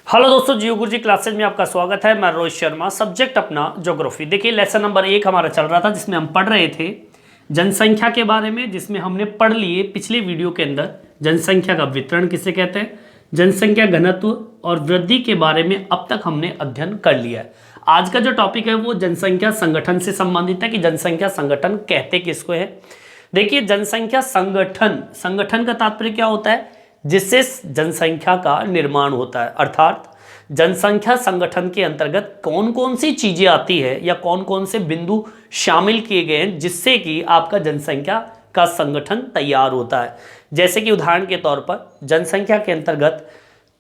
Hello दोस्तों, जियो गुरुजी classes में आपका स्वागत है। मैं रोहित शर्मा। सब्जेक्ट अपना ज्योग्राफी। देखिए लेसन नंबर 1 हमारा चल रहा था जिसमें हम पढ़ रहे थे जनसंख्या के बारे में, जिसमें हमने पढ़ लिए पिछले वीडियो के अंदर जनसंख्या का वितरण किसे कहते हैं, जनसंख्या घनत्व और वृद्धि के बारे में अब तक हमने अध्ययन कर लिया है। आज का जो टॉपिक है वो जनसंख्या संगठन से संबंधित है कि जनसंख्या संगठन कहते किसको है। देखिए जनसंख्या संगठन, संगठन का तात्पर्य क्या होता है, जिससे जनसंख्या का निर्माण होता है। अर्थात जनसंख्या संगठन के अंतर्गत कौन कौन सी चीजें आती है या कौन कौन से बिंदु शामिल किए गए हैं जिससे कि आपका जनसंख्या का संगठन तैयार होता है। जैसे कि उदाहरण के तौर पर जनसंख्या के अंतर्गत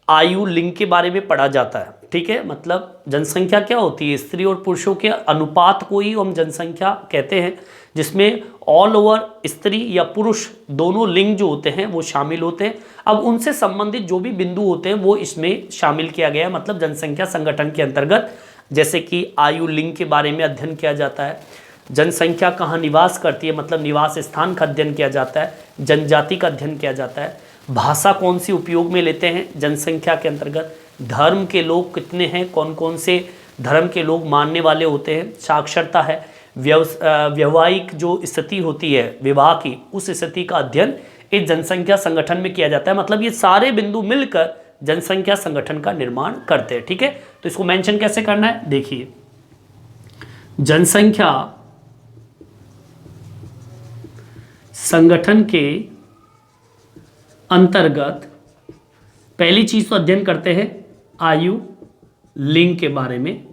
आयु लिंग के बारे में पढ़ा जाता है। ठीक है, मतलब जनसंख्या क्या होती है, स्त्री और पुरुषों के अनुपात को ही हम जनसंख्या कहते हैं, जिसमें ऑल ओवर स्त्री या पुरुष दोनों लिंग जो होते हैं वो शामिल होते हैं। अब उनसे संबंधित जो भी बिंदु होते हैं वो इसमें शामिल किया गया है। मतलब जनसंख्या संगठन के अंतर्गत जैसे कि आयु लिंग के बारे में अध्ययन किया जाता है, जनसंख्या कहाँ निवास करती है मतलब निवास स्थान का अध्ययन किया जाता है, जनजाति का अध्ययन किया जाता है, भाषा कौन सी उपयोग में लेते हैं जनसंख्या के अंतर्गत, धर्म के लोग कितने हैं, कौन कौन से धर्म के लोग मानने वाले होते हैं, साक्षरता है, वैवाहिक जो स्थिति होती है विवाह की, उस स्थिति का अध्ययन इस जनसंख्या संगठन में किया जाता है। मतलब ये सारे बिंदु मिलकर जनसंख्या संगठन का निर्माण करते हैं। ठीक है, तो इसको मेंशन कैसे करना है, देखिए जनसंख्या संगठन के अंतर्गत पहली चीज तो अध्ययन करते हैं आयु लिंग के बारे में।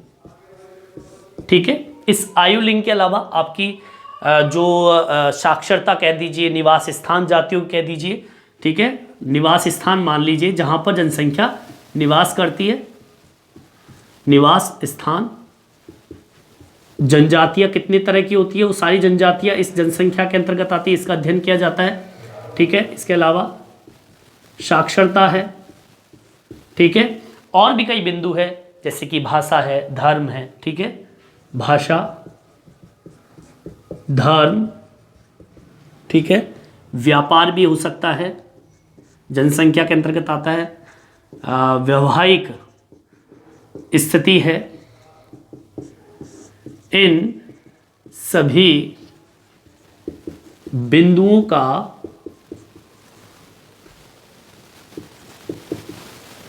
ठीक है, इस आयु लिंग के अलावा आपकी जो साक्षरता कह दीजिए, निवास स्थान जातियों कह दीजिए। ठीक है, निवास स्थान मान लीजिए जहां पर जनसंख्या निवास करती है, निवास स्थान, जनजातियां कितने तरह की होती है, वो सारी जनजातियां इस जनसंख्या के अंतर्गत आती है, इसका अध्ययन किया जाता है। ठीक है, इसके अलावा साक्षरता है। ठीक है, और भी कई बिंदु है जैसे कि भाषा है, धर्म है। ठीक है, भाषा, धर्म, ठीक है, व्यापार भी हो सकता है, जनसंख्या के अंतर्गत आता है, वैवाहिक स्थिति है। इन सभी बिंदुओं का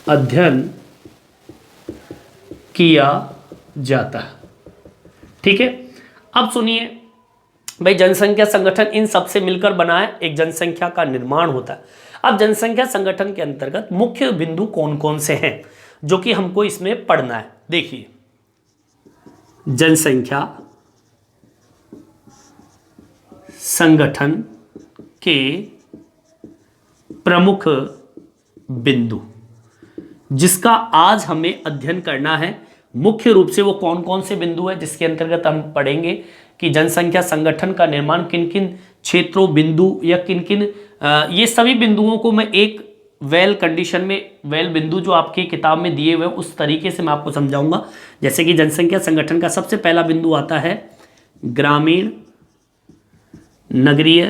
अध्ययन किया जाता है। ठीक है, अब सुनिए भाई, जनसंख्या संगठन इन सब से मिलकर बना है, एक जनसंख्या का निर्माण होता है। अब जनसंख्या संगठन के अंतर्गत मुख्य बिंदु कौन कौन से हैं जो कि हमको इसमें पढ़ना है। देखिए जनसंख्या संगठन के प्रमुख बिंदु जिसका आज हमें अध्ययन करना है, मुख्य रूप से वो कौन कौन से बिंदु है जिसके अंतर्गत हम पढ़ेंगे कि जनसंख्या संगठन का निर्माण किन किन क्षेत्रों, बिंदु या किन किन ये सभी बिंदुओं को मैं एक वेल कंडीशन में, वेल बिंदु जो आपकी किताब में दिए हुए उस तरीके से मैं आपको समझाऊंगा। जैसे कि जनसंख्या संगठन का सबसे पहला बिंदु आता है ग्रामीण नगरीय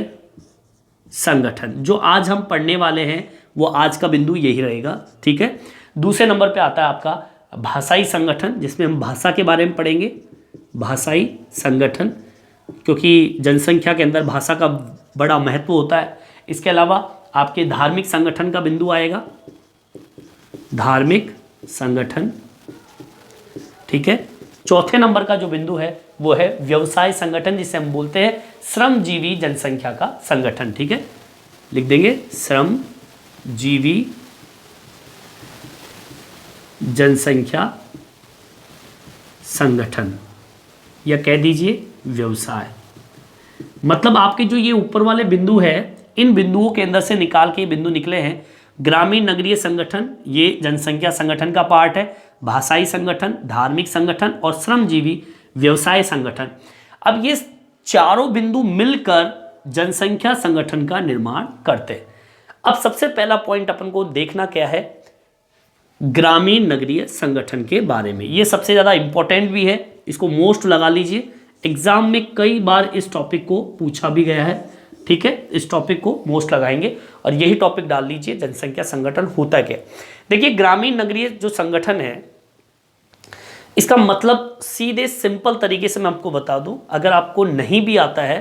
संगठन, जो आज हम पढ़ने वाले हैं वो आज का बिंदु यही रहेगा। ठीक है, दूसरे नंबर पे आता है आपका भाषाई संगठन, जिसमें हम भाषा के बारे में पढ़ेंगे, भाषाई संगठन, क्योंकि जनसंख्या के अंदर भाषा का बड़ा महत्व होता है। इसके अलावा आपके धार्मिक संगठन का बिंदु आएगा, धार्मिक संगठन। ठीक है, चौथे नंबर का जो बिंदु है वो है व्यवसाय संगठन, जिसे हम बोलते हैं श्रमजीवी जनसंख्या का संगठन। ठीक है, लिख देंगे श्रमजीवी जनसंख्या संगठन या कह दीजिए व्यवसाय। मतलब आपके जो ये ऊपर वाले बिंदु है, इन बिंदुओं के अंदर से निकाल के बिंदु निकले हैं। ग्रामीण नगरीय संगठन ये जनसंख्या संगठन का पार्ट है, भाषाई संगठन, धार्मिक संगठन और श्रमजीवी व्यवसाय संगठन। अब ये चारों बिंदु मिलकर जनसंख्या संगठन का निर्माण करते हैं। अब सबसे पहला पॉइंट अपन को देखना क्या है, ग्रामीण नगरीय संगठन के बारे में। ये सबसे ज़्यादा इंपॉर्टेंट भी है, इसको मोस्ट लगा लीजिए। एग्जाम में कई बार इस टॉपिक को पूछा भी गया है। ठीक है, इस टॉपिक को मोस्ट लगाएंगे और यही टॉपिक डाल लीजिए, जनसंख्या संगठन होता क्या। देखिए ग्रामीण नगरीय जो संगठन है, इसका मतलब सीधे सिंपल तरीके से मैं आपको बता दूं, अगर आपको नहीं भी आता है,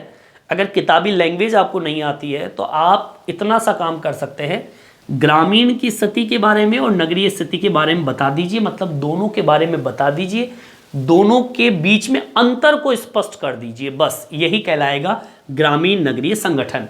अगर किताबी लैंग्वेज आपको नहीं आती है, तो आप इतना सा काम कर सकते हैं, ग्रामीण की स्थिति के बारे में और नगरीय स्थिति के बारे में बता दीजिए, मतलब दोनों के बारे में बता दीजिए, दोनों के बीच में अंतर को स्पष्ट कर दीजिए, बस यही कहलाएगा ग्रामीण नगरीय संगठन।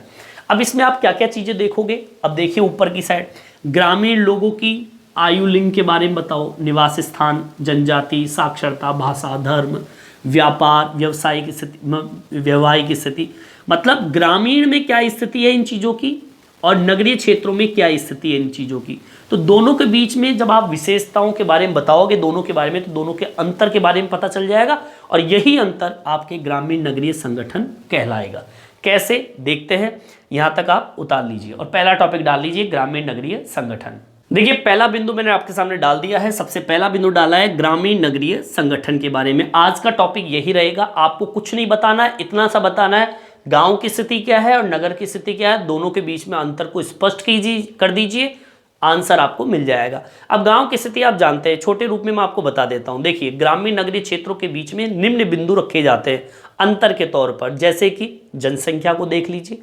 अब इसमें आप क्या क्या चीजें देखोगे, अब देखिए ऊपर की साइड, ग्रामीण लोगों की आयु लिंग के बारे में बताओ, निवास स्थान, जनजाति, साक्षरता, भाषा, धर्म, व्यापार, व्यवसायिक स्थिति, वैवाहिक स्थिति, मतलब ग्रामीण में क्या स्थिति है इन चीज़ों की और नगरीय क्षेत्रों में क्या स्थिति है इन चीज़ों की। तो दोनों के बीच में जब आप विशेषताओं के बारे में बताओगे दोनों के बारे में, तो दोनों के अंतर के बारे में पता चल जाएगा और यही अंतर आपके ग्रामीण नगरीय संगठन कहलाएगा। कैसे देखते हैं, यहाँ तक आप उतार लीजिए और पहला टॉपिक डाल लीजिए ग्रामीण नगरीय संगठन। देखिए पहला बिंदु मैंने आपके सामने डाल दिया है, सबसे पहला बिंदु डाला है ग्रामीण नगरीय संगठन के बारे में। आज का टॉपिक यही रहेगा, आपको कुछ नहीं बताना है, इतना सा बताना है गांव की स्थिति क्या है और नगर की स्थिति क्या है, दोनों के बीच में अंतर को स्पष्ट कीजिए, कर दीजिए, आंसर आपको मिल जाएगा। अब गांव की स्थिति आप जानते हैं, छोटे रूप में मैं आपको बता देता हूं। देखिए ग्रामीण नगरीय क्षेत्रों के बीच में निम्न बिंदु रखे जाते हैं अंतर के तौर पर, जैसे कि जनसंख्या को देख लीजिए,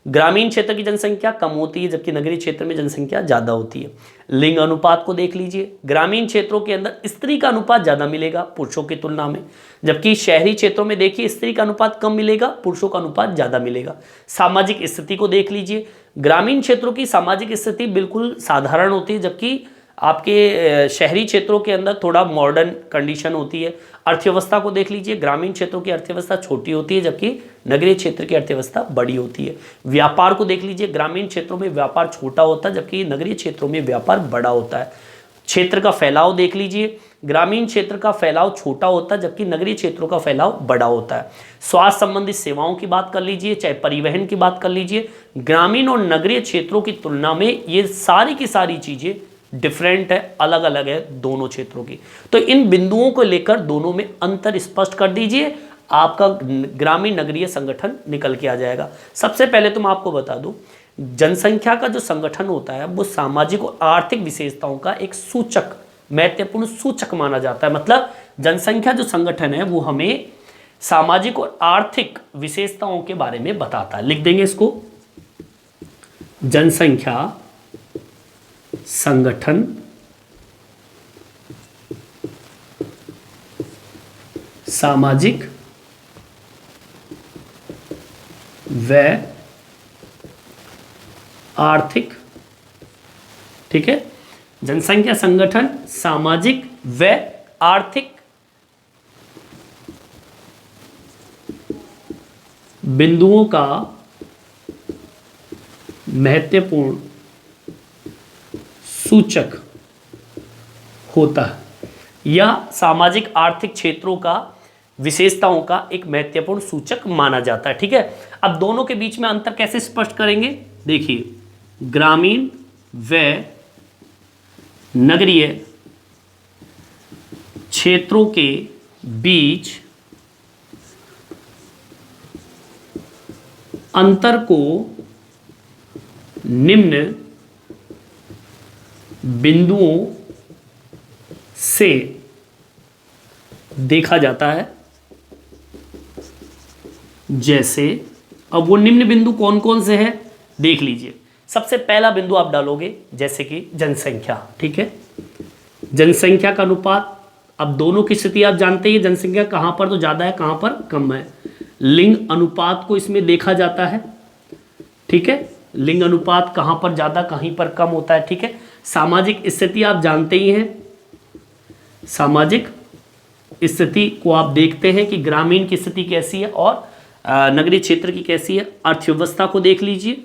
ग्रामीण क्षेत्र की जनसंख्या कम होती है जबकि नगरीय क्षेत्र में जनसंख्या ज़्यादा होती है। लिंग अनुपात को देख लीजिए, ग्रामीण क्षेत्रों के अंदर स्त्री का अनुपात ज़्यादा मिलेगा पुरुषों की तुलना में, जबकि शहरी क्षेत्रों में देखिए स्त्री का अनुपात कम मिलेगा, पुरुषों का अनुपात ज़्यादा मिलेगा। सामाजिक स्थिति को देख लीजिए, ग्रामीण क्षेत्रों की सामाजिक स्थिति बिल्कुल साधारण होती है जबकि आपके शहरी क्षेत्रों के अंदर थोड़ा मॉडर्न कंडीशन होती है। अर्थव्यवस्था को देख लीजिए, ग्रामीण क्षेत्रों की अर्थव्यवस्था छोटी होती है जबकि नगरीय क्षेत्र की अर्थव्यवस्था बड़ी होती है। व्यापार को देख लीजिए, ग्रामीण क्षेत्रों में व्यापार छोटा होता है जबकि नगरीय क्षेत्रों में व्यापार बड़ा होता है। क्षेत्र का फैलाव देख लीजिए, ग्रामीण क्षेत्र का फैलाव छोटा होता है जबकि नगरीय क्षेत्रों का फैलाव बड़ा होता है। स्वास्थ्य संबंधित सेवाओं की बात कर लीजिए, चाहे परिवहन की बात कर लीजिए, ग्रामीण और नगरीय क्षेत्रों की तुलना में ये सारी की सारी चीज़ें डिफरेंट है, अलग अलग है दोनों क्षेत्रों की। तो इन बिंदुओं को लेकर दोनों में अंतर स्पष्ट कर दीजिए, आपका ग्रामीण नगरीय संगठन निकल के आ जाएगा। सबसे पहले तो मैं आपको बता दूं, जनसंख्या का जो संगठन होता है वो सामाजिक और आर्थिक विशेषताओं का एक सूचक, महत्वपूर्ण सूचक माना जाता है। मतलब जनसंख्या जो संगठन है वो हमें सामाजिक और आर्थिक विशेषताओं के बारे में बताता है। लिख देंगे इसको, जनसंख्या संगठन सामाजिक व आर्थिक, ठीक है, जनसंख्या संगठन सामाजिक व आर्थिक बिंदुओं का महत्वपूर्ण सूचक होता है या सामाजिक आर्थिक क्षेत्रों का विशेषताओं का एक महत्वपूर्ण सूचक माना जाता है। ठीक है, अब दोनों के बीच में अंतर कैसे स्पष्ट करेंगे, देखिए ग्रामीण व नगरीय क्षेत्रों के बीच अंतर को निम्न बिंदुओं से देखा जाता है। जैसे अब वो निम्न बिंदु कौन कौन से हैं देख लीजिए। सबसे पहला बिंदु आप डालोगे जैसे कि जनसंख्या, ठीक है, जनसंख्या का अनुपात। अब दोनों की स्थिति आप जानते हैं, जनसंख्या कहां पर तो ज़्यादा है, कहां पर कम है। लिंग अनुपात को इसमें देखा जाता है, ठीक है, लिंग अनुपात कहां पर ज़्यादा कहीं पर कम होता है, ठीक है। सामाजिक स्थिति आप जानते ही हैं, सामाजिक स्थिति को आप देखते हैं कि ग्रामीण की स्थिति कैसी है और नगरीय क्षेत्र की कैसी है। अर्थव्यवस्था को देख लीजिए,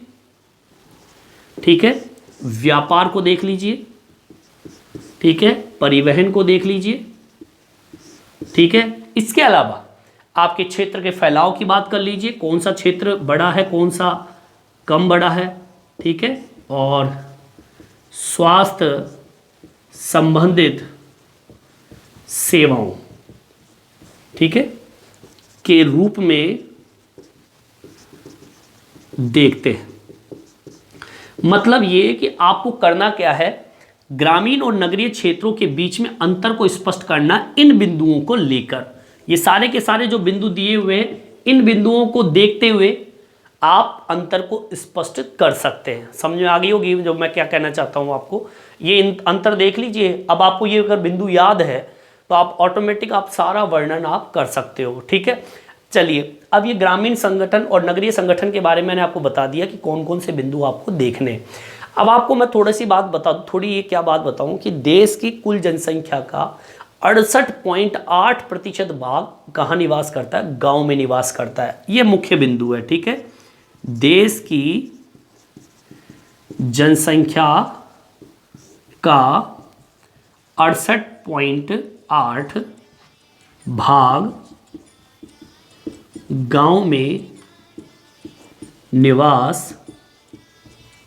ठीक है, व्यापार को देख लीजिए, ठीक है, परिवहन को देख लीजिए, ठीक है। इसके अलावा आपके क्षेत्र के फैलाव की बात कर लीजिए, कौन सा क्षेत्र बड़ा है, कौन सा कम बड़ा है, ठीक है। और स्वास्थ्य संबंधित सेवाओं, ठीक है, के रूप में देखते हैं। मतलब ये कि आपको करना क्या है, ग्रामीण और नगरीय क्षेत्रों के बीच में अंतर को स्पष्ट करना इन बिंदुओं को लेकर। ये सारे के सारे जो बिंदु दिए हुए हैं, इन बिंदुओं को देखते हुए आप अंतर को स्पष्ट कर सकते हैं। समझ में आ गई होगी जो मैं क्या कहना चाहता हूं आपको। ये अंतर देख लीजिए। अब आपको ये अगर बिंदु याद है तो आप ऑटोमेटिक आप सारा वर्णन आप कर सकते हो। ठीक है, चलिए अब ये ग्रामीण संगठन और नगरीय संगठन के बारे में मैंने आपको बता दिया कि कौन कौन से बिंदु आपको देखने हैं। अब आपको मैं थोड़ी सी बात बता दूं, थोड़ी ये क्या बात बताऊं कि देश की कुल जनसंख्या का 68.8% भाग कहाँ निवास करता है, गांव में निवास करता है। ये मुख्य बिंदु है। ठीक है, देश की जनसंख्या का 68.8 भाग गांव में निवास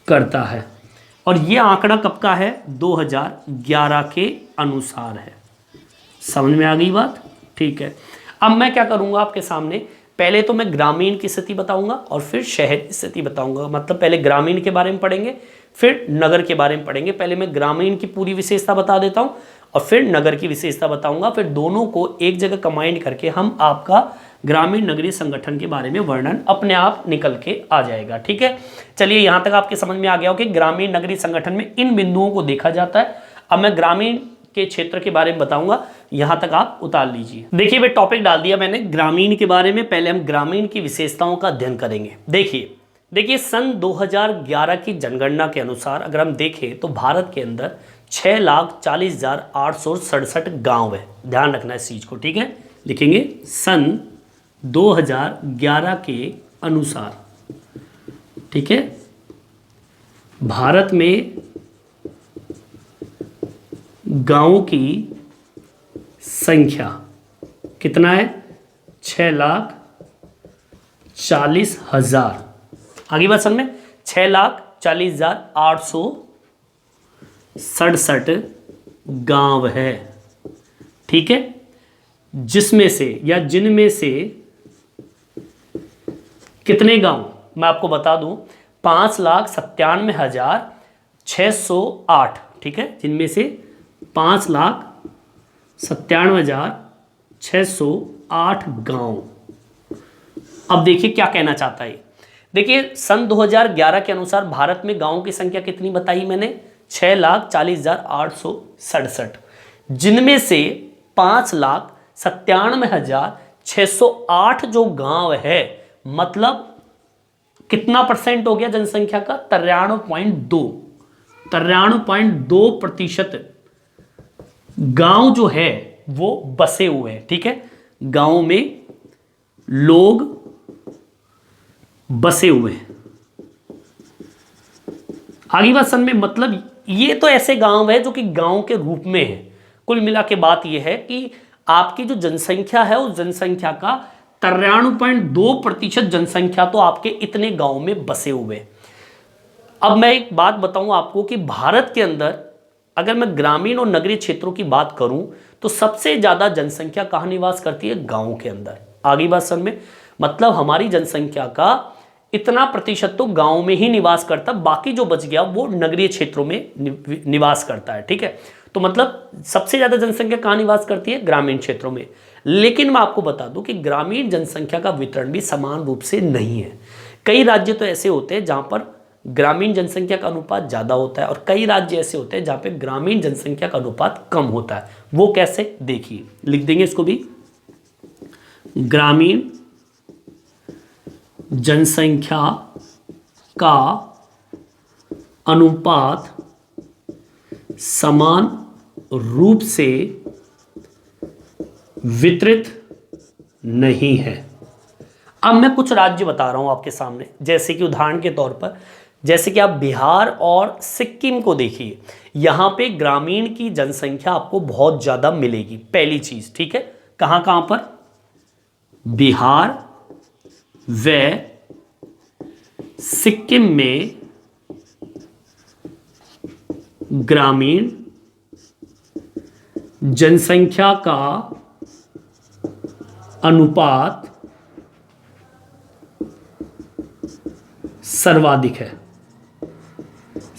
करता है। और यह आंकड़ा कब का है, 2011 के अनुसार है। समझ में आ गई बात। ठीक है, अब मैं क्या करूंगा आपके सामने, पहले तो मैं ग्रामीण की स्थिति बताऊंगा और फिर शहर की स्थिति बताऊंगा। मतलब पहले ग्रामीण के बारे में पढ़ेंगे, फिर नगर के बारे में पढ़ेंगे। पहले मैं ग्रामीण की पूरी विशेषता बता देता हूं और फिर नगर की विशेषता बताऊंगा। फिर दोनों को एक जगह कंबाइन करके हम आपका ग्रामीण नगरीय संगठन के बारे में वर्णन अपने आप निकल के आ जाएगा। ठीक है, चलिए यहां तक आपके समझ में आ गया हो कि ग्रामीण नगरीय संगठन में इन बिंदुओं को देखा जाता है। अब मैं ग्रामीण के क्षेत्र के बारे में बताऊंगा, यहां तक आप उतार लीजिए। देखिए वे टॉपिक डाल दिया मैंने ग्रामीण के बारे में। पहले हम ग्रामीण की विशेषताओं का अध्ययन करेंगे। देखिए सन 2011 की जनगणना के अनुसार अगर हम देखें तो भारत के अंदर 6,40,867 गांव है। ध्यान रखना इस चीज को। ठीक है, लिखेंगे सन 2011 के अनुसार। ठीक है, भारत में गांवों की संख्या कितना है, 6,40,000। आगे बात समझ में, 6,40,867 गांव है। ठीक है, जिसमें से या जिनमें से कितने गांव मैं आपको बता दूं, 5,97,608। ठीक है, जिनमें से 5,97,608 गांव। अब देखिए क्या कहना चाहता है। देखिए सन 2011 के अनुसार भारत में गांवों की संख्या कितनी बताई मैंने, 6,40,867, जिनमें से 5,97,608 जो गांव है, मतलब कितना परसेंट हो गया जनसंख्या का, 93.2% गांव जो है वो बसे हुए हैं। ठीक है, गांव में लोग बसे हुए हैं। आगे बात समझ में, मतलब ये तो ऐसे गांव है जो कि गांव के रूप में है। कुल मिला के बात यह है कि आपकी जो जनसंख्या है उस जनसंख्या का 93.2% जनसंख्या तो आपके इतने गांव में बसे हुए। अब मैं एक बात बताऊं आपको कि भारत के अंदर अगर मैं ग्रामीण और नगरीय क्षेत्रों की बात करूं तो सबसे ज्यादा जनसंख्या कहां निवास करती है, गांव के अंदर। आगे बात समझ में, मतलब हमारी जनसंख्या का इतना प्रतिशत तो गांव में ही निवास करता, बाकी जो बच गया वो नगरीय क्षेत्रों में निवास करता है। ठीक है, तो मतलब सबसे ज्यादा जनसंख्या कहां निवास करती है, ग्रामीण क्षेत्रों में। लेकिन मैं आपको बता दूं कि ग्रामीण जनसंख्या का वितरण भी समान रूप से नहीं है। कई राज्य तो ऐसे होते हैं जहां पर ग्रामीण जनसंख्या का अनुपात ज्यादा होता है और कई राज्य ऐसे होते हैं जहां पे ग्रामीण जनसंख्या का अनुपात कम होता है। वो कैसे, देखिए लिख देंगे इसको भी, ग्रामीण जनसंख्या का अनुपात समान रूप से वितरित नहीं है। अब मैं कुछ राज्य बता रहा हूं आपके सामने, जैसे कि उदाहरण के तौर पर, जैसे कि आप बिहार और सिक्किम को देखिए, यहां पे ग्रामीण की जनसंख्या आपको बहुत ज्यादा मिलेगी, पहली चीज। ठीक है, कहां कहां पर, बिहार व सिक्किम में ग्रामीण जनसंख्या का अनुपात सर्वाधिक है।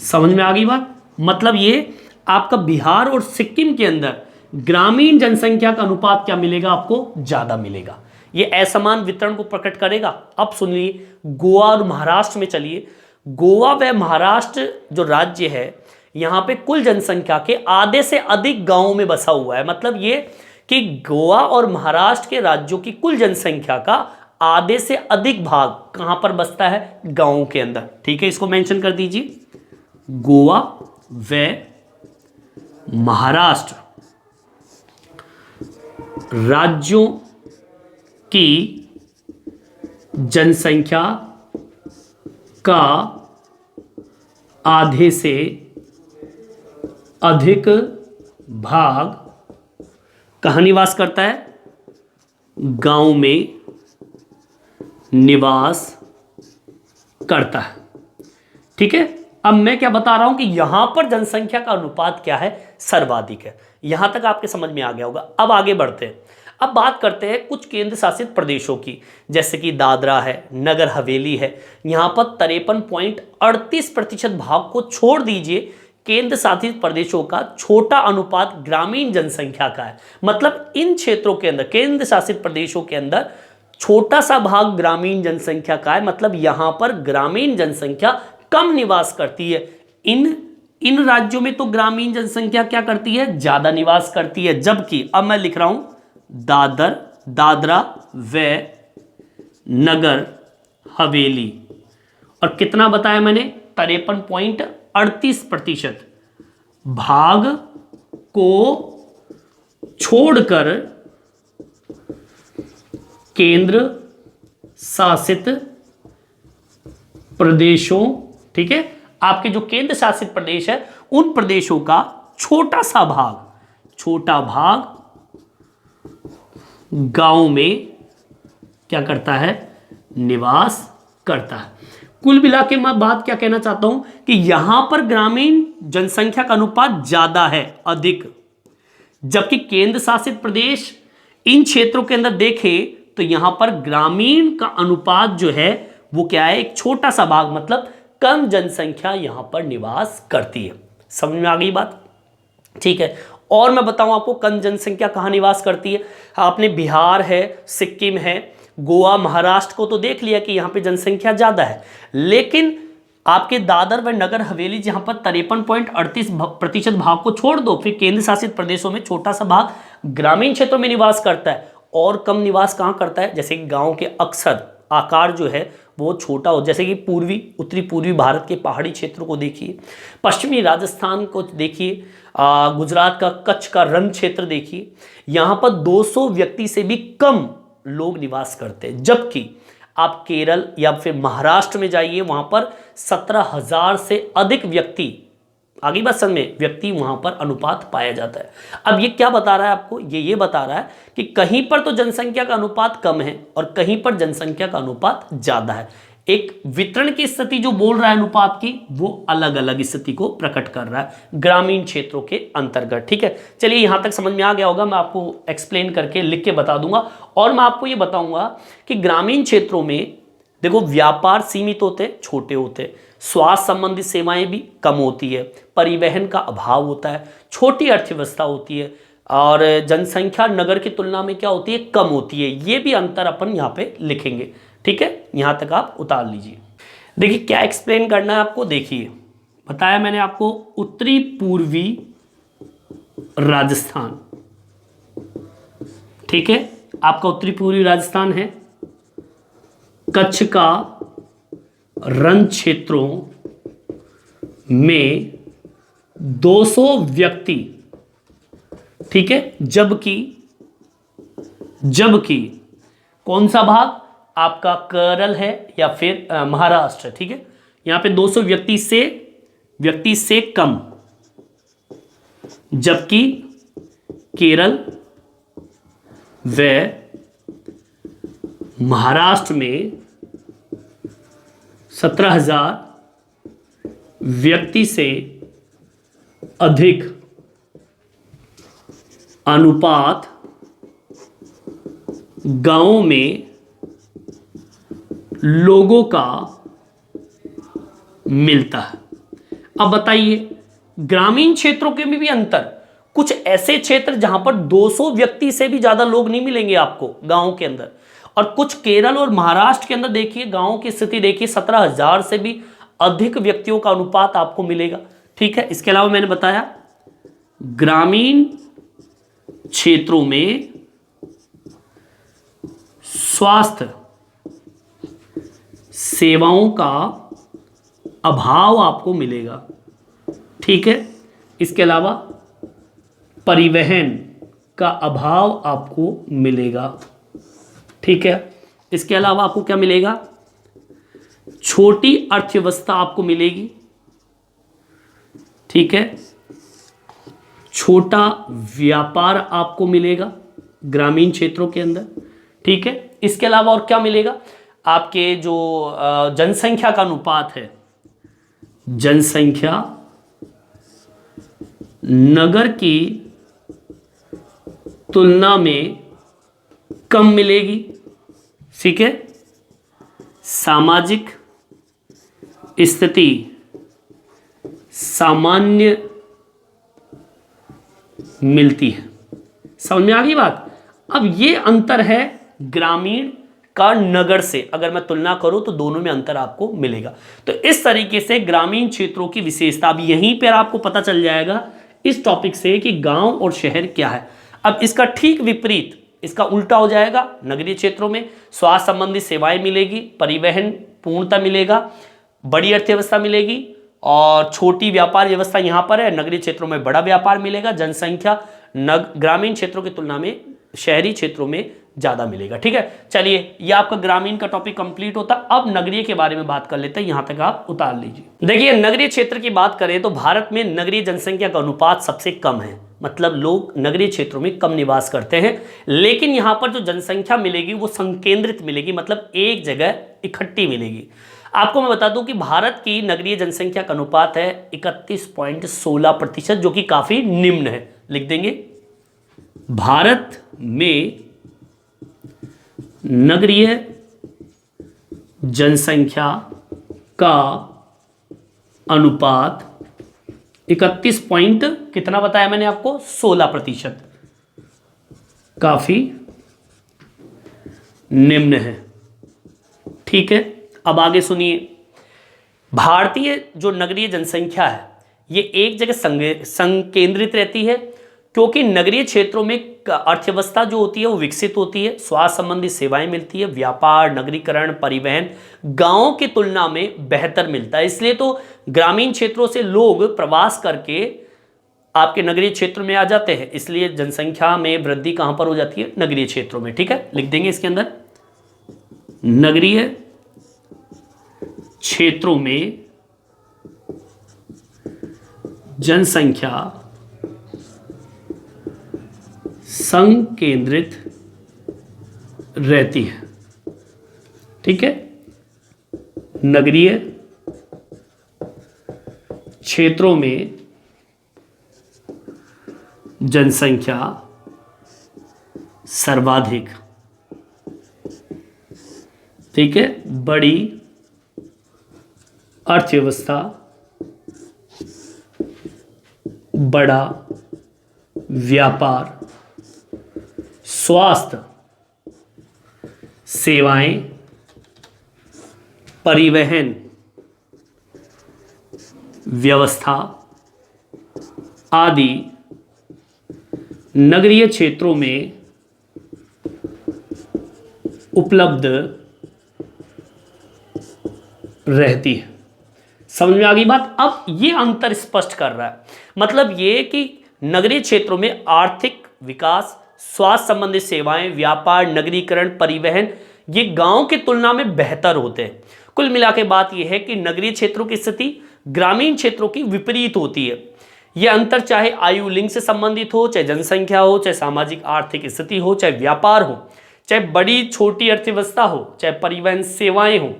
समझ में आ गई बात? मतलब ये आपका बिहार और सिक्किम के अंदर ग्रामीण जनसंख्या का अनुपात क्या मिलेगा आपको? ज्यादा मिलेगा। ये असमान वितरण को प्रकट करेगा। अब सुनिए, गोवा और महाराष्ट्र में चलिए। गोवा व महाराष्ट्र जो राज्य है, यहां पे कुल जनसंख्या के आधे से अधिक गांवों में बसा हुआ है। मतलब ये कि गोवा और महाराष्ट्र के राज्यों की कुल जनसंख्या का आधे से अधिक भाग कहां पर बसता है? गांवों के अंदर। ठीक है, इसको मेंशन कर दीजिए। गोवा व महाराष्ट्र राज्यों की जनसंख्या का आधे से अधिक भाग कहाँ निवास करता है? गांव में निवास करता है। ठीक है, अब मैं क्या बता रहा हूं कि यहां पर जनसंख्या का अनुपात क्या है? सर्वाधिक है। यहां तक आपके समझ में आ गया होगा। अब आगे बढ़ते हैं। अब बात करते हैं कुछ केंद्र शासित प्रदेशों की, जैसे कि दादरा है, नगर हवेली है। यहां पर 53.38% भाग को छोड़ दीजिए, केंद्र शासित प्रदेशों का छोटा अनुपात ग्रामीण जनसंख्या का है। मतलब इन क्षेत्रों के अंदर, केंद्र शासित प्रदेशों के अंदर छोटा सा भाग ग्रामीण जनसंख्या का है। मतलब यहां पर ग्रामीण जनसंख्या कम निवास करती है। इन राज्यों में तो ग्रामीण जनसंख्या क्या करती है? ज्यादा निवास करती है। जबकि अब मैं लिख रहा हूं दादरा व नगर हवेली, और कितना बताया मैंने? 53.38% भाग को छोड़कर केंद्र शासित प्रदेशों, ठीक है, आपके जो केंद्र शासित प्रदेश है उन प्रदेशों का छोटा भाग गांव में क्या करता है? निवास करता है। कुल मिला के मैं बात क्या कहना चाहता हूं कि यहां पर ग्रामीण जनसंख्या का अनुपात ज्यादा है, अधिक, जबकि केंद्र शासित प्रदेश इन क्षेत्रों के अंदर देखें तो यहां पर ग्रामीण का अनुपात जो है वो क्या है? एक छोटा सा भाग, मतलब कम जनसंख्या यहां पर निवास करती है। समझ में आ गई बात? ठीक है, और मैं बताऊं आपको कम जनसंख्या कहां निवास करती है। आपने बिहार है, सिक्किम है, गोवा, महाराष्ट्र को तो देख लिया कि यहां पे जनसंख्या ज्यादा है, लेकिन आपके दादर व नगर हवेली जहां पर 53.38% भाग को छोड़ दो, फिर केंद्र शासित प्रदेशों में छोटा सा भाग ग्रामीण क्षेत्रों में निवास करता है और कम निवास कहां करता है? जैसे कि गांव के अक्सर आकार जो है वो छोटा हो, जैसे कि उत्तरी पूर्वी भारत के पहाड़ी क्षेत्रों को देखिए, पश्चिमी राजस्थान को देखिए, गुजरात का कच्छ का रण क्षेत्र देखिए, यहाँ पर 200 व्यक्ति से भी कम लोग निवास करते हैं। जबकि आप केरल या फिर महाराष्ट्र में जाइए, वहाँ पर 17,000 से अधिक व्यक्ति, आगे बात समझ में, व्यक्ति वहाँ पर अनुपात पाया जाता है। अब ये क्या बता रहा है आपको? ये बता रहा है कि कहीं पर तो जनसंख्या का अनुपात कम है और कहीं पर जनसंख्या का अनुपात ज़्यादा है। एक वितरण की स्थिति जो बोल रहा है अनुपात की, वो अलग अलग स्थिति को प्रकट कर रहा है ग्रामीण क्षेत्रों के अंतर्गत। ठीक है, चलिए यहाँ तक समझ में आ गया होगा। मैं आपको एक्सप्लेन करके लिख के बता दूंगा, और मैं आपको ये बताऊंगा कि ग्रामीण क्षेत्रों में देखो व्यापार सीमित होते, छोटे होते, स्वास्थ्य संबंधित सेवाएं भी कम होती है, परिवहन का अभाव होता है, छोटी अर्थव्यवस्था होती है, और जनसंख्या नगर की तुलना में क्या होती है? कम होती है। ये भी अंतर अपन यहाँ पे लिखेंगे। ठीक है, यहाँ तक आप उतार लीजिए। देखिए क्या एक्सप्लेन करना है आपको। देखिए बताया मैंने आपको, उत्तरी पूर्वी राजस्थान, ठीक है, आपका उत्तरी पूर्वी राजस्थान है, कच्छ का रण क्षेत्रों में 200 व्यक्ति, ठीक है, जबकि कौन सा भाग? आपका केरल है या फिर महाराष्ट्र, ठीक है, यहां पे 200 व्यक्ति से कम, जबकि केरल व महाराष्ट्र में 17,000 व्यक्ति से अधिक अनुपात गांवों में लोगों का मिलता है। अब बताइए, ग्रामीण क्षेत्रों के में भी अंतर, कुछ ऐसे क्षेत्र जहां पर 200 व्यक्ति से भी ज्यादा लोग नहीं मिलेंगे आपको गांव के अंदर, और कुछ केरल और महाराष्ट्र के अंदर देखिए गांव की स्थिति देखिए 17,000 से भी अधिक व्यक्तियों का अनुपात आपको मिलेगा। ठीक है, इसके अलावा मैंने बताया ग्रामीण क्षेत्रों में स्वास्थ्य सेवाओं का अभाव आपको मिलेगा। ठीक है, इसके अलावा परिवहन का अभाव आपको मिलेगा। ठीक है, इसके अलावा आपको क्या मिलेगा, छोटी अर्थव्यवस्था आपको मिलेगी। ठीक है, छोटा व्यापार आपको मिलेगा ग्रामीण क्षेत्रों के अंदर। ठीक है, इसके अलावा और क्या मिलेगा, आपके जो जनसंख्या का अनुपात है, जनसंख्या नगर की तुलना में कम मिलेगी। ठीक है, सामाजिक स्थिति सामान्य मिलती है। समझ में आ गई बात। अब ये अंतर है ग्रामीण का नगर से, अगर मैं तुलना करूं तो दोनों में अंतर आपको मिलेगा। तो इस तरीके से ग्रामीण क्षेत्रों की विशेषता, अब यहीं पर आपको पता चल जाएगा इस टॉपिक से कि गांव और शहर क्या है। अब इसका ठीक विपरीत, इसका उल्टा हो जाएगा, नगरीय क्षेत्रों में स्वास्थ्य संबंधी सेवाएं मिलेगी, परिवहन पूर्णता मिलेगा, बड़ी अर्थव्यवस्था मिलेगी, और छोटी व्यापार व्यवस्था यहां पर है, नगरीय क्षेत्रों में बड़ा व्यापार मिलेगा, जनसंख्या ग्रामीण क्षेत्रों की तुलना में शहरी क्षेत्रों में ज्यादा मिलेगा। ठीक है, चलिए ये आपका ग्रामीण का टॉपिक कंप्लीट होता। अब नगरीय के बारे में बात कर लेते हैं, यहां तक आप उतार लीजिए। देखिए, नगरीय क्षेत्र की बात करें तो भारत में नगरीय जनसंख्या का अनुपात सबसे कम है, मतलब लोग नगरीय क्षेत्रों में कम निवास करते हैं, लेकिन यहां पर जो जनसंख्या मिलेगी वो संकेंद्रित मिलेगी, मतलब एक जगह इकट्ठी मिलेगी। आपको मैं बता दूं कि भारत की नगरीय जनसंख्या का अनुपात है 31.16%, जो कि काफी निम्न है। लिख देंगे, भारत में नगरीय जनसंख्या का अनुपात 31 पॉइंट कितना बताया मैंने आपको, 16%, काफी निम्न है। ठीक है, अब आगे सुनिए, भारतीय जो नगरीय जनसंख्या है ये एक जगह संकेंद्रित रहती है, क्योंकि नगरीय क्षेत्रों में अर्थव्यवस्था जो होती है वो विकसित होती है, स्वास्थ्य संबंधी सेवाएं मिलती है, व्यापार, नगरीकरण, परिवहन गांवों की तुलना में बेहतर मिलता है। इसलिए तो ग्रामीण क्षेत्रों से लोग प्रवास करके आपके नगरीय क्षेत्र में आ जाते हैं, इसलिए जनसंख्या में वृद्धि कहां पर हो जाती है, नगरीय क्षेत्रों में। ठीक है, लिख देंगे इसके अंदर, नगरीय क्षेत्रों में जनसंख्या संकेंद्रित रहती है। ठीक है, नगरीय क्षेत्रों में जनसंख्या सर्वाधिक, ठीक है, बड़ी अर्थव्यवस्था, बड़ा व्यापार, स्वास्थ्य सेवाएं, परिवहन व्यवस्था आदि नगरीय क्षेत्रों में उपलब्ध रहती है। समझ में आ गई बात। अब ये अंतर स्पष्ट कर रहा है, मतलब ये कि नगरीय क्षेत्रों में आर्थिक विकास, स्वास्थ्य संबंधी सेवाएं, व्यापार, नगरीकरण, परिवहन ये गांव की तुलना में बेहतर होते हैं। कुल मिला के बात यह है कि नगरीय क्षेत्रों की स्थिति ग्रामीण क्षेत्रों की विपरीत होती है। यह अंतर चाहे आयु लिंग से संबंधित हो, चाहे जनसंख्या हो, चाहे सामाजिक आर्थिक स्थिति हो, चाहे व्यापार हो, चाहे बड़ी छोटी अर्थव्यवस्था हो, चाहे परिवहन सेवाएं हो,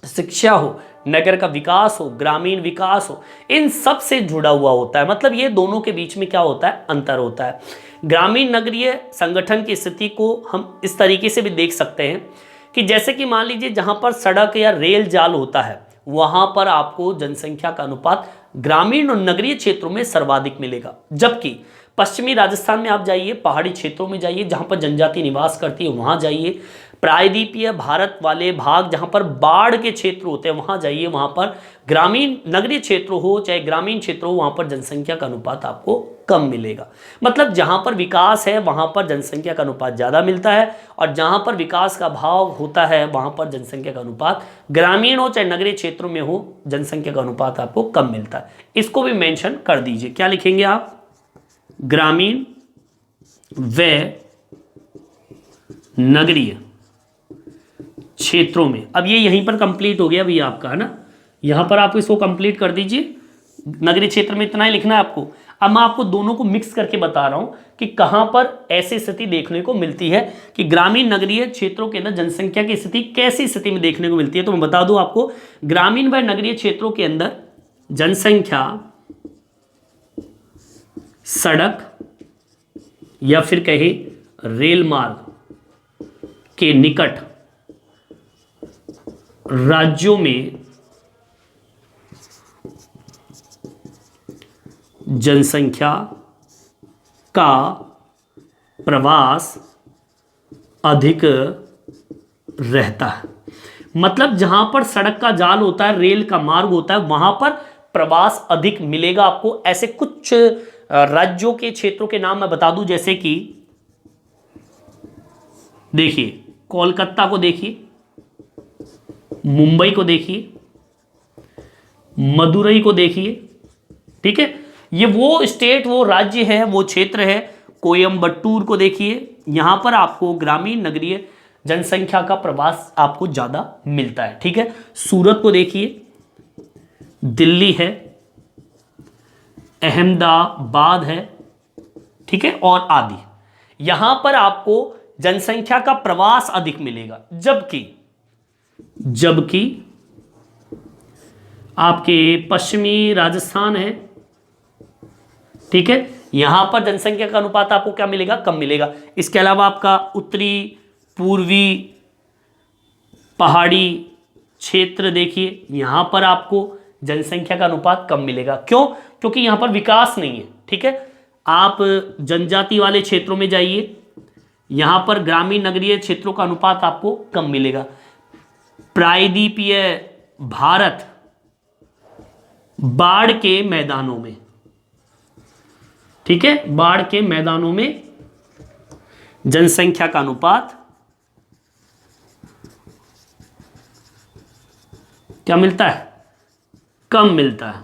शिक्षा हो, नगर का विकास हो, ग्रामीण विकास हो, इन सब से जुड़ा हुआ होता है। मतलब ये दोनों के बीच में क्या होता है, अंतर होता है। ग्रामीण नगरीय संगठन की स्थिति को हम इस तरीके से भी देख सकते हैं कि जैसे कि मान लीजिए जहां पर सड़क या रेल जाल होता है वहां पर आपको जनसंख्या का अनुपात ग्रामीण और नगरीय क्षेत्रों में सर्वाधिक मिलेगा। जबकि पश्चिमी राजस्थान में आप जाइए, पहाड़ी क्षेत्रों में जाइए, जहां पर जनजाति निवास करती है वहां जाइए, प्रायद्वीपीय भारत वाले भाग जहां पर बाढ़ के क्षेत्र होते हैं वहां जाइए, वहां पर ग्रामीण नगरीय क्षेत्र हो चाहे ग्रामीण क्षेत्र हो, वहां पर जनसंख्या का अनुपात आपको कम मिलेगा। मतलब जहां पर विकास है वहां पर जनसंख्या का अनुपात ज्यादा मिलता है, और जहां पर विकास का अभाव होता है वहां पर जनसंख्या का अनुपात, ग्रामीण हो चाहे नगरीय क्षेत्रों में हो, जनसंख्या का अनुपात आपको कम मिलता है। इसको भी मेंशन कर दीजिए। क्या लिखेंगे आप? ग्रामीण व नगरीय क्षेत्रों में। अब ये यहीं पर कंप्लीट हो गया भैया आपका, है ना। यहां पर आप इसको कंप्लीट कर दीजिए। नगरीय क्षेत्र में इतना ही लिखना है आपको। अब मैं आपको दोनों को मिक्स करके बता रहा हूं कि कहां पर ऐसी स्थिति देखने को मिलती है कि ग्रामीण नगरीय क्षेत्रों के अंदर जनसंख्या की स्थिति कैसी स्थिति में देखने को मिलती है। तो मैं बता दूं आपको, ग्रामीण व नगरीय क्षेत्रों के अंदर जनसंख्या सड़क या फिर कहे रेल मार्ग के निकट राज्यों में जनसंख्या का प्रवास अधिक रहता है। मतलब जहां पर सड़क का जाल होता है, रेल का मार्ग होता है, वहां पर प्रवास अधिक मिलेगा आपको। ऐसे कुछ राज्यों के क्षेत्रों के नाम मैं बता दूं, जैसे कि देखिए कोलकाता को देखिए, मुंबई को देखिए, मदुरई को देखिए, ठीक है। ये वो स्टेट, वो राज्य है, वो क्षेत्र है। कोयम्बटूर को देखिए, यहां पर आपको ग्रामीण नगरीय जनसंख्या का प्रवास आपको ज्यादा मिलता है, ठीक है। सूरत को देखिए, दिल्ली है, अहमदाबाद है, ठीक है, और आदि। यहां पर आपको जनसंख्या का प्रवास अधिक मिलेगा। जबकि आपके पश्चिमी राजस्थान है, ठीक है, यहां पर जनसंख्या का अनुपात आपको क्या मिलेगा? कम मिलेगा। इसके अलावा आपका उत्तरी पूर्वी पहाड़ी क्षेत्र देखिए, यहां पर आपको जनसंख्या का अनुपात कम मिलेगा। क्यों? क्योंकि यहां पर विकास नहीं है, ठीक है। आप जनजाति वाले क्षेत्रों में जाइए, यहां पर ग्रामीण नगरीय क्षेत्रों का अनुपात आपको कम मिलेगा। प्रायद्वीपीय भारत बाढ़ के मैदानों में, ठीक है, बाढ़ के मैदानों में जनसंख्या का अनुपात क्या मिलता है? कम मिलता है।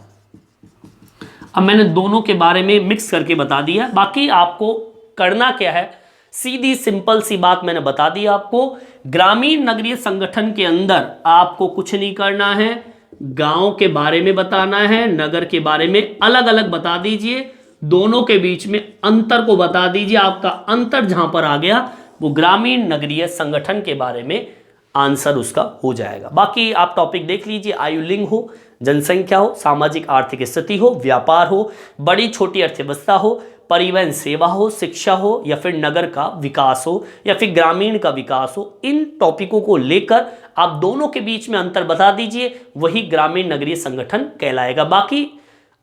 अब मैंने दोनों के बारे में मिक्स करके बता दिया। बाकी आपको करना क्या है, सीधी सिंपल सी बात मैंने बता दी आपको। ग्रामीण नगरीय संगठन के अंदर आपको कुछ नहीं करना है, गांव के बारे में बताना है, नगर के बारे में अलग अलग बता दीजिए, दोनों के बीच में अंतर को बता दीजिए। आपका अंतर जहां पर आ गया वो ग्रामीण नगरीय संगठन के बारे में आंसर उसका हो जाएगा। बाकी आप टॉपिक देख लीजिए, आयु लिंग हो, जनसंख्या हो, सामाजिक आर्थिक स्थिति हो, व्यापार हो, बड़ी छोटी अर्थव्यवस्था हो, परिवहन सेवा हो, शिक्षा हो, या फिर नगर का विकास हो, या फिर ग्रामीण का विकास हो, इन टॉपिकों को लेकर आप दोनों के बीच में अंतर बता दीजिए, वही ग्रामीण नगरीय संगठन कहलाएगा। बाकी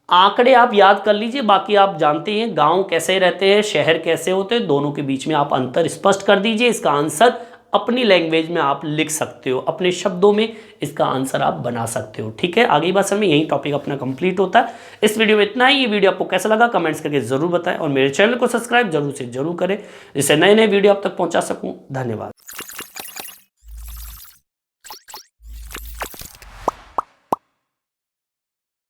आंकड़े आप याद कर लीजिए। बाकी आप जानते हैं गांव कैसे रहते हैं, शहर कैसे होते हैं, दोनों के बीच में आप अंतर स्पष्ट कर दीजिए। इसका आंसर अपनी लैंग्वेज में आप लिख सकते हो, अपने शब्दों में इसका आंसर आप बना सकते हो, ठीक है। आगे बस में यही टॉपिक अपना कंप्लीट होता है। इस वीडियो में इतना ही। ये वीडियो आपको कैसा लगा कमेंट्स करके जरूर बताएं, और मेरे चैनल को सब्सक्राइब जरूर से जरूर करें, जिससे नए नए वीडियो आप तक पहुंचा सकूं। धन्यवाद।